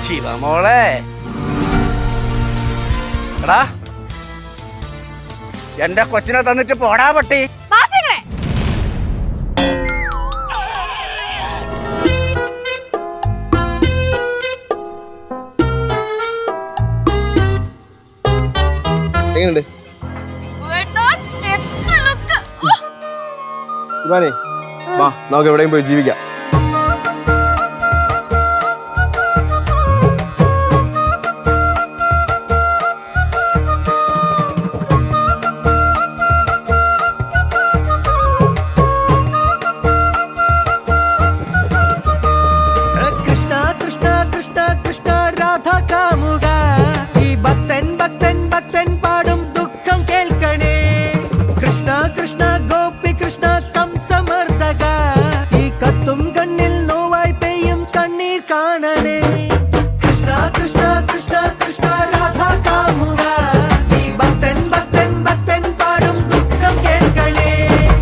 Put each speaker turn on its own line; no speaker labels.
ശിവമോളെ എടാ എന്റെ കൊച്ചിനെ തന്നിട്ട് പോടാ പട്ടി.
എങ്ങനെയുണ്ട് ശിവാനി? വാ നമുക്ക് എവിടെയും പോയി ജീവിക്കാം.
കണ്ണിൽ നോവായി പെയ്യും കണ്ണീർ കാണണേ.